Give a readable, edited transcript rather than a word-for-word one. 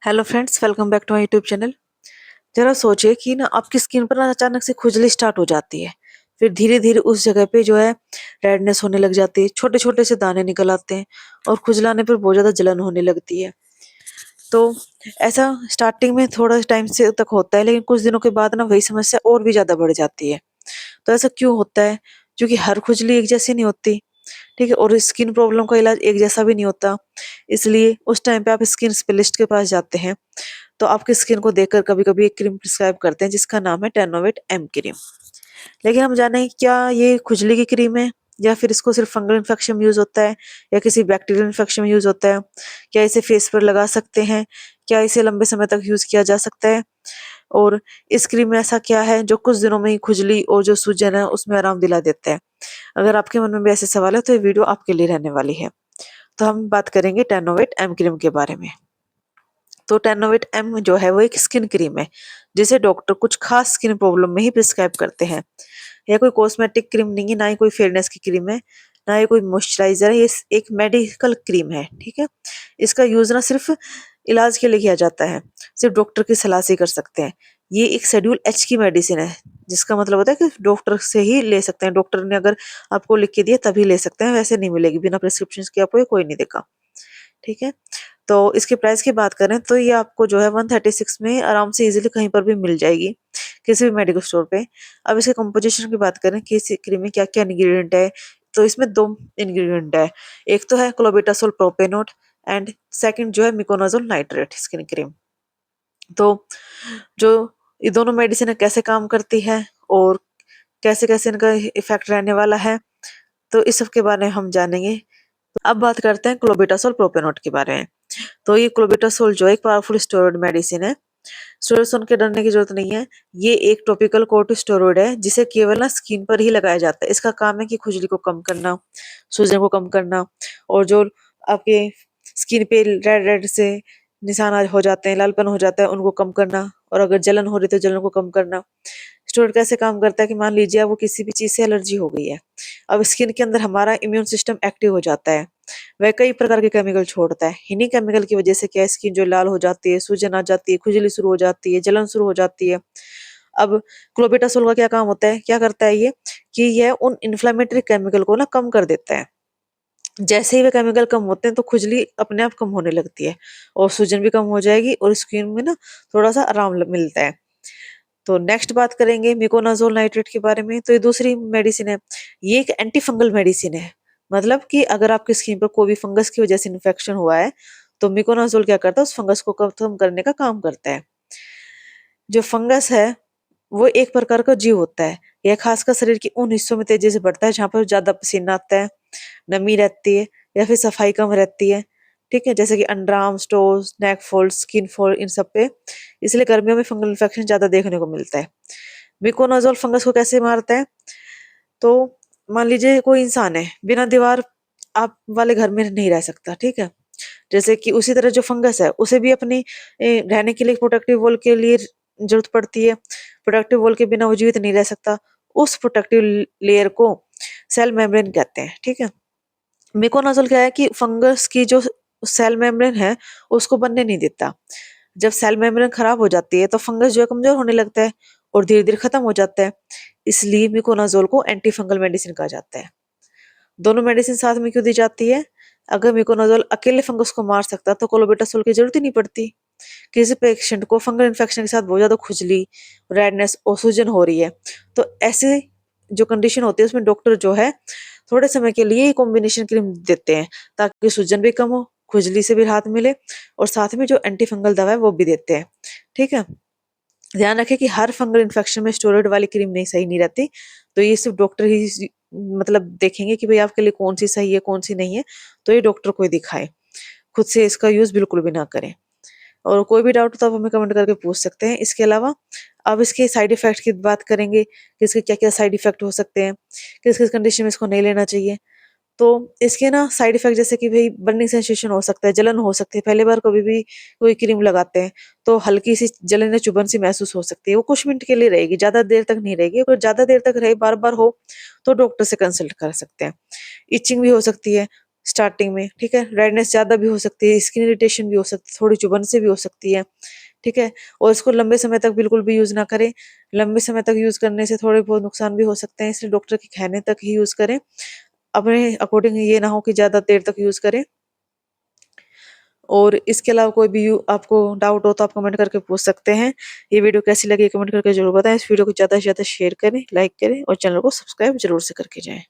Hello friends, welcome back to my YouTube channel. जरा सोचिए कि ना आपकी स्किन पर ना अचानक से खुजली स्टार्ट हो जाती है। फिर धीरे धीरे उस जगह पे जो है रेडनेस होने लग जाती है, छोटे छोटे से दाने निकल आते हैं और खुजलाने पर बहुत ज्यादा जलन होने लगती है। तो ऐसा स्टार्टिंग में थोड़ा टाइम से तक होता है, लेकिन कुछ दिनों के बाद ना वही समस्या और भी ज्यादा बढ़ जाती है। तो ऐसा क्यों होता है? क्योंकि हर खुजली एक जैसी नहीं होती, ठीक है, और स्किन प्रॉब्लम का इलाज एक जैसा भी नहीं होता। इसलिए उस टाइम पे आप स्किन स्पेशलिस्ट के पास जाते हैं, तो आपकी स्किन को देखकर कभी-कभी एक क्रीम प्रिस्क्राइब करते हैं जिसका नाम है टेनोवेट एम क्रीम। लेकिन हम जाने क्या ये खुजली की क्रीम है, या फिर इसको सिर्फ फंगल इन्फेक्शन में यूज होता है, या किसी बैक्टीरियल इन्फेक्शन में यूज होता है? क्या इसे फेस पर लगा सकते हैं? क्या इसे लंबे समय तक यूज किया जा सकता है? और इस क्रीम में ऐसा क्या है जो कुछ दिनों में ही खुजली और जो सूजन है उसमें आराम दिला देता है? अगर आपके मन में भी ऐसे सवाल है तो ये वीडियो आपके लिए रहने वाली है। तो हम बात करेंगे टेनोवेट एम क्रीम के बारे में। तो टेनोवेट एम जो है वो एक स्किन क्रीम है जिसे डॉक्टर कुछ खास स्किन प्रॉब्लम में ही प्रिस्क्राइब करते हैं। यह कोई कॉस्मेटिक क्रीम नहीं है, ना ही कोई फेयरनेस की क्रीम है, ना ही कोई मॉइस्चराइजर है। ये एक मेडिकल क्रीम है, ठीक है। इसका यूज ना सिर्फ इलाज के लिए किया जाता है, सिर्फ डॉक्टर की सलाह से ही कर सकते हैं। ये एक शेड्यूल एच की मेडिसिन है, जिसका मतलब होता है कि डॉक्टर से ही ले सकते हैं। डॉक्टर ने अगर आपको लिख के दिया तभी ले सकते हैं, वैसे नहीं मिलेगी। बिना प्रिस्क्रिप्शन के आपको ये कोई नहीं देगा, ठीक है। तो इसके प्राइस की बात करें तो ये आपको जो है 136 में आराम से इजीली कहीं पर भी मिल जाएगी, किसी भी मेडिकल स्टोर पे। अब इसके कंपोजिशन की बात करें कि इस क्रीम में क्या क्या इंग्रेडिएंट है, तो इसमें दो इंग्रेडिएंट है। एक तो है क्लोबेटासोल प्रोपेनोट, एंड सेकंड जो है मिकोनाजोल नाइट्रेट स्किन क्रीम। तो जो ये दोनों मेडिसिन कैसे काम करती है और कैसे कैसे इनका इफेक्ट रहने वाला है, तो इस सब के बारे में हम जानेंगे। अब बात करते हैं क्लोबेटासोल प्रोपेनोट के बारे में। तो ये क्लोबेटासोल जो है एक पावरफुल स्टेरॉइड मेडिसिन है। स्टेरॉइड सुन के डरने की जरूरत नहीं है। ये एक टॉपिकल कोर्टिकोस्टेरॉइड है जिसे केवल ना स्किन पर ही लगाया जाता है। इसका काम है कि खुजली को कम करना, सूजन को कम करना, और जो आपके स्किन पे रेड रेड से निशान हो जाते हैं, लालपन हो जाता है, उनको कम करना, और अगर जलन हो रही तो जलन को कम करना। स्टेरॉइड कैसे काम करता है कि मान लीजिए आपको किसी भी चीज से एलर्जी हो गई है। अब स्किन के अंदर हमारा इम्यून सिस्टम एक्टिव हो जाता है। वह कई प्रकार के केमिकल छोड़ता है। इन्हीं केमिकल की वजह से क्या स्किन जो लाल हो जाती है, सूजन आ जाती है, खुजली शुरू हो जाती है, जलन शुरू हो जाती है। अब क्लोबेटासोल का क्या काम होता है, क्या करता है ये, कि यह उन इन्फ्लेमेटरी केमिकल को ना कम कर देता है। जैसे ही वे केमिकल कम होते हैं तो खुजली अपने आप कम होने लगती है, और सूजन भी कम हो जाएगी, और स्किन में ना थोड़ा सा आराम मिलता है। तो नेक्स्ट बात करेंगे मिकोनाजोल नाइट्रेट के बारे में। तो ये दूसरी मेडिसिन है। ये एक एंटी फंगल मेडिसिन है। मतलब कि अगर आपकी स्किन पर कोई भी फंगस की वजह से इन्फेक्शन हुआ है, तो मिकोनाजोल क्या करता है, उस फंगस को खत्म करने का काम करता है। जो फंगस है वो एक प्रकार का जीव होता है। यह खासकर शरीर के उन हिस्सों में तेजी से बढ़ता है जहाँ पर ज्यादा पसीना आता है, नमी रहती है, या फिर सफाई कम रहती है, ठीक है, जैसे कि अंडर आर्म्स, टोज, नेक फोल्ड, स्किन फोल्ड, इन सब पे। इसलिए गर्मियों में फंगल इन्फेक्शन ज्यादा देखने को मिलता है। मिकोनाजोल फंगस को कैसे मारता है? तो मान लीजिए कोई इंसान है, बिना दीवार आप वाले घर में नहीं रह सकता, ठीक है। जैसे कि उसी तरह जो फंगस है उसे भी अपनी रहने के लिए प्रोटेक्टिव वॉल के लिए जरूरत पड़ती है। प्रोटेक्टिव वॉल के बिना वो जीवित नहीं रह सकता। उस प्रोटेक्टिव लेयर को सेल मेम्ब्रेन कहते हैं, ठीक है। मिकोनाजोल क्या है कि फंगस की जो सेल मेम्ब्रेन है उसको बनने नहीं देता। जब सेल मेम्ब्रेन खराब हो जाती है तो फंगस जो है कमजोर होने लगता है और धीरे धीरे खत्म हो जाता है। इसलिए मिकोनाजोल को एंटी फंगल मेडिसिन कहा जाता है। दोनों मेडिसिन साथ में क्यों दी जाती है? अगर मिकोनाजोल अकेले फंगस को मार सकता तो क्लोबेटासोल की जरूरत ही नहीं पड़ती। किसी पेशेंट को फंगल इन्फेक्शन के साथ बहुत ज्यादा खुजली, रेडनेस और सूजन हो रही है, तो ऐसे जो कंडीशन होती है उसमें डॉक्टर जो है थोड़े समय के लिए कॉम्बिनेशन क्रीम देते हैं, ताकि सूजन भी कम हो, खुजली से भी राहत मिले, और साथ में जो एंटी फंगल दवा है वो भी देते हैं, ठीक है। ध्यान रखें कि हर फंगल इन्फेक्शन में स्टेरॉइड वाली क्रीम नहीं सही नहीं रहती। तो ये सिर्फ डॉक्टर ही मतलब देखेंगे कि भाई आपके लिए कौन सी सही है कौन सी नहीं है। तो ये डॉक्टर को ही दिखाएं, खुद से इसका यूज बिल्कुल भी ना करें। और कोई भी डाउट हो तो आप हमें कमेंट करके पूछ सकते हैं। इसके अलावा अब इसके साइड इफेक्ट की बात करेंगे कि इसके क्या क्या साइड इफेक्ट हो सकते हैं, किस किस कंडीशन में इसको नहीं लेना चाहिए। तो इसके ना साइड इफेक्ट जैसे कि भाई बर्निंग सेंसेशन हो सकता है, जलन हो सकती है। पहली बार कभी भी कोई क्रीम लगाते हैं तो हल्की सी जलन या चुभन सी महसूस हो सकती है। वो कुछ मिनट के लिए रहेगी, ज्यादा देर तक नहीं रहेगी। अगर ज्यादा देर तक रहे, बार बार हो, तो डॉक्टर से कंसल्ट कर सकते हैं। इचिंग भी हो सकती है, स्टार्टिंग में, ठीक है। रेडनेस ज़्यादा भी हो सकती है, स्किन इरिटेशन भी हो सकती है, थोड़ी चुभन से भी हो सकती है, ठीक है। और इसको लंबे समय तक बिल्कुल भी यूज़ ना करें। लंबे समय तक यूज़ करने से थोड़े बहुत नुकसान भी हो सकते हैं, इसलिए डॉक्टर के कहने तक ही यूज़ करें। अपने अकॉर्डिंग ये ना हो कि ज़्यादा देर तक यूज़ करें। और इसके अलावा कोई भी आपको डाउट हो तो आप कमेंट करके पूछ सकते हैं। ये वीडियो कैसी लगी कमेंट करके ज़रूर बताएं। इस वीडियो को ज़्यादा से ज़्यादा शेयर करें, लाइक करें और चैनल को सब्सक्राइब ज़रूर से करके जाएँ।